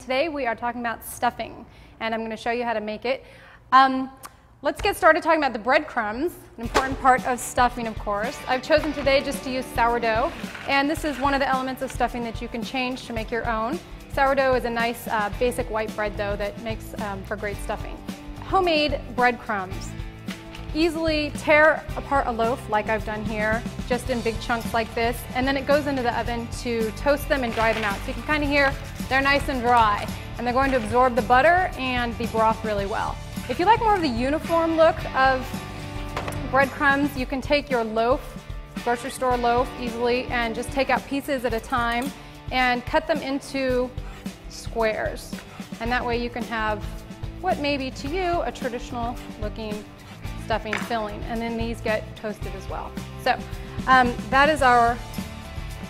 Today we are talking about stuffing, and I'm going to show you how to make it. Let's get started talking about the breadcrumbs, an important part of stuffing, of course. I've chosen today just to use sourdough, and this is one of the elements of stuffing that you can change to make your own. Sourdough is a nice basic white bread dough that makes for great stuffing. Homemade breadcrumbs. Easily tear apart a loaf like I've done here, just in big chunks like this, and then it goes into the oven to toast them and dry them out. So you can kind of hear they're nice and dry, and they're going to absorb the butter and the broth really well. If you like more of the uniform look of breadcrumbs, you can take your loaf, grocery store loaf easily, and just take out pieces at a time and cut them into squares. And that way you can have what may be to you a traditional looking stuffing filling, and then these get toasted as well. So that is our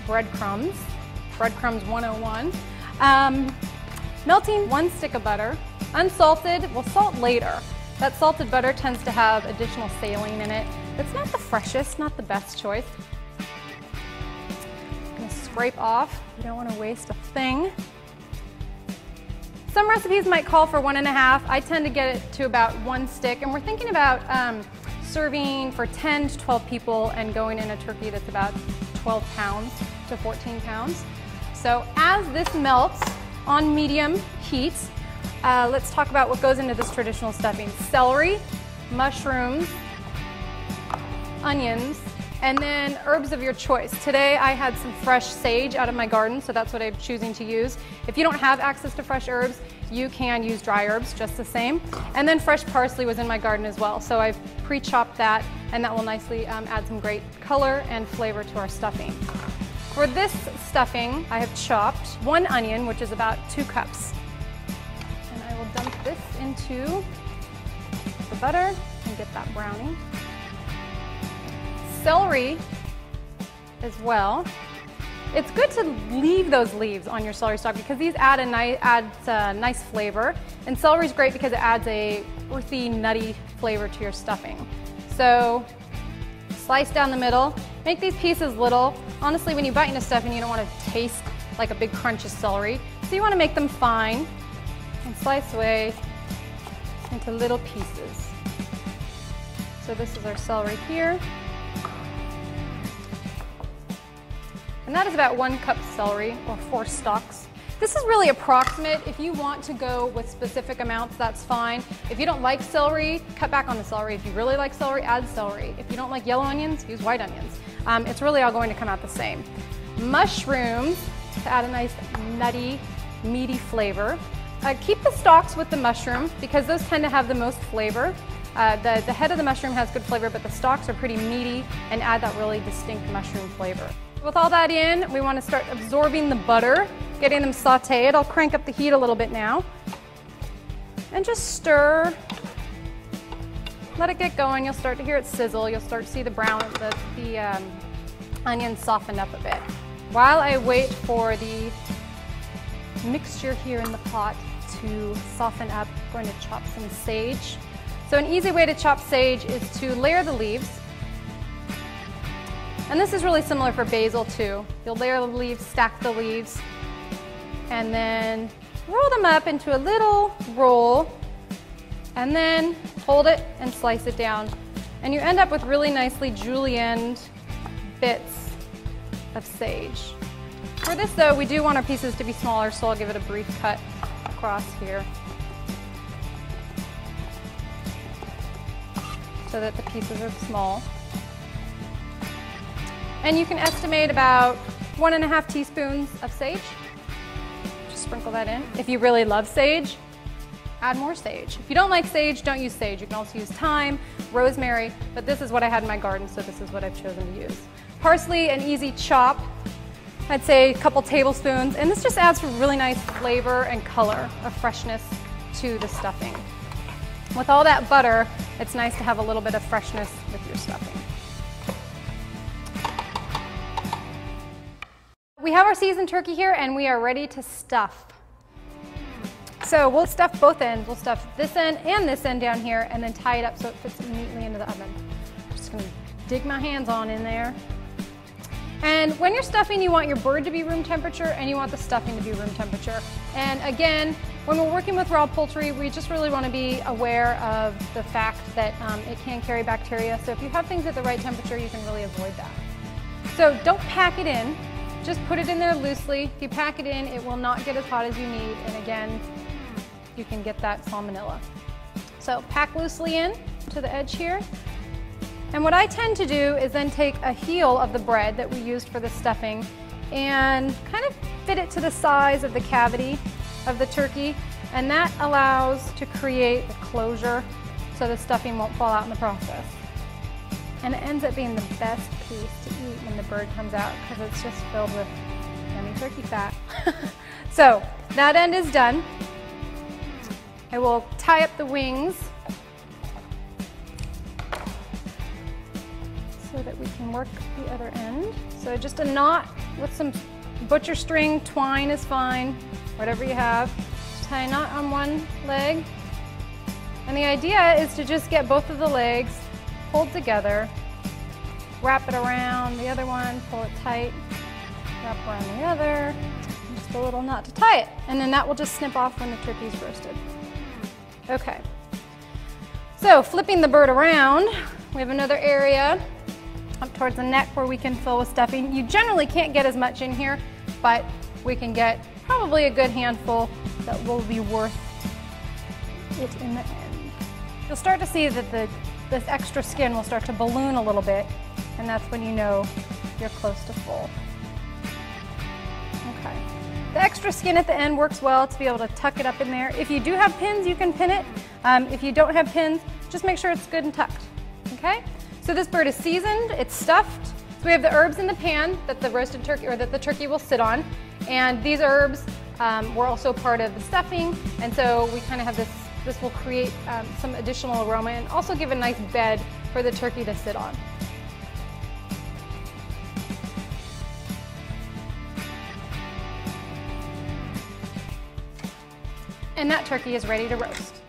breadcrumbs, breadcrumbs 101. Melting 1 stick of butter, unsalted, we'll salt later. That salted butter tends to have additional saline in it. It's not the freshest, not the best choice. I'm gonna scrape off, you don't want to waste a thing. Some recipes might call for 1.5. I tend to get it to about 1 stick, and we're thinking about serving for 10 to 12 people and going in a turkey that's about 12 pounds to 14 pounds. So as this melts on medium heat, let's talk about what goes into this traditional stuffing. Celery, mushrooms, onions, and then herbs of your choice. Today I had some fresh sage out of my garden, so that's what I'm choosing to use. If you don't have access to fresh herbs, you can use dry herbs just the same. And then fresh parsley was in my garden as well, so I've pre-chopped that, and that will nicely add some great color and flavor to our stuffing. For this stuffing, I have chopped 1 onion, which is about 2 cups. And I will dump this into the butter and get that browning. Celery as well. It's good to leave those leaves on your celery stalk because these add a nice flavor. And celery is great because it adds a earthy, nutty flavor to your stuffing. So slice down the middle, make these pieces little. Honestly, when you bite into stuffing, you don't want to taste like a big crunch of celery. So you want to make them fine and slice away into little pieces. So this is our celery here. And that is about 1 cup celery, or 4 stalks. This is really approximate. If you want to go with specific amounts, that's fine. If you don't like celery, cut back on the celery. If you really like celery, add celery. If you don't like yellow onions, use white onions. It's really all going to come out the same. Mushrooms, to add a nice nutty, meaty flavor. Keep the stalks with the mushroom because those tend to have the most flavor. The head of the mushroom has good flavor, but the stalks are pretty meaty and add that really distinct mushroom flavor. With all that in, we want to start absorbing the butter, getting them sauteed. I'll crank up the heat a little bit now. And just stir. Let it get going. You'll start to hear it sizzle. You'll start to see the the onions soften up a bit. While I wait for the mixture here in the pot to soften up, I'm going to chop some sage. So an easy way to chop sage is to layer the leaves. And this is really similar for basil too. You'll layer the leaves, stack the leaves, and then roll them up into a little roll, and then hold it and slice it down. And you end up with really nicely julienned bits of sage. For this though, we do want our pieces to be smaller, so I'll give it a brief cut across here so that the pieces are small. And you can estimate about 1.5 teaspoons of sage. Just sprinkle that in. If you really love sage, add more sage. If you don't like sage, don't use sage. You can also use thyme, rosemary, but this is what I had in my garden, so this is what I've chosen to use. Parsley, an easy chop. I'd say a couple tablespoons, and this just adds a really nice flavor and color of freshness to the stuffing. With all that butter, it's nice to have a little bit of freshness with your stuffing. We have our seasoned turkey here, and we are ready to stuff. So we'll stuff both ends. We'll stuff this end and this end down here, and then tie it up so it fits neatly into the oven. I'm just gonna dig my hands on in there. And when you're stuffing, you want your bird to be room temperature and you want the stuffing to be room temperature. And again, when we're working with raw poultry, we just really want to be aware of the fact that it can carry bacteria. So if you have things at the right temperature, you can really avoid that. So don't pack it in, just put it in there loosely. If you pack it in, it will not get as hot as you need. And again, you can get that salmonella. So pack loosely in to the edge here. And what I tend to do is then take a heel of the bread that we used for the stuffing and kind of fit it to the size of the cavity of the turkey, and that allows to create a closure so the stuffing won't fall out in the process. And it ends up being the best piece to eat when the bird comes out because it's just filled with yummy turkey fat. So that end is done. I will tie up the wings so that we can work the other end. So just a knot with some butcher string, twine is fine, whatever you have. Just tie a knot on one leg. And the idea is to just get both of the legs pulled together, wrap it around the other one, pull it tight, wrap around the other, and just a little knot to tie it. And then that will just snip off when the turkey's roasted. Okay. So flipping the bird around, we have another area up towards the neck where we can fill with stuffing. You generally can't get as much in here, but we can get probably a good handful that will be worth it in the end. You'll start to see that this extra skin will start to balloon a little bit, and that's when you know you're close to full. Okay. The extra skin at the end works well to be able to tuck it up in there. If you do have pins, you can pin it. If you don't have pins, just make sure it's good and tucked. Okay? So this bird is seasoned, it's stuffed. So we have the herbs in the pan that the roasted turkey, or that the turkey will sit on. And these herbs were also part of the stuffing. And so we kind of have this will create some additional aroma and also give a nice bed for the turkey to sit on. And that turkey is ready to roast.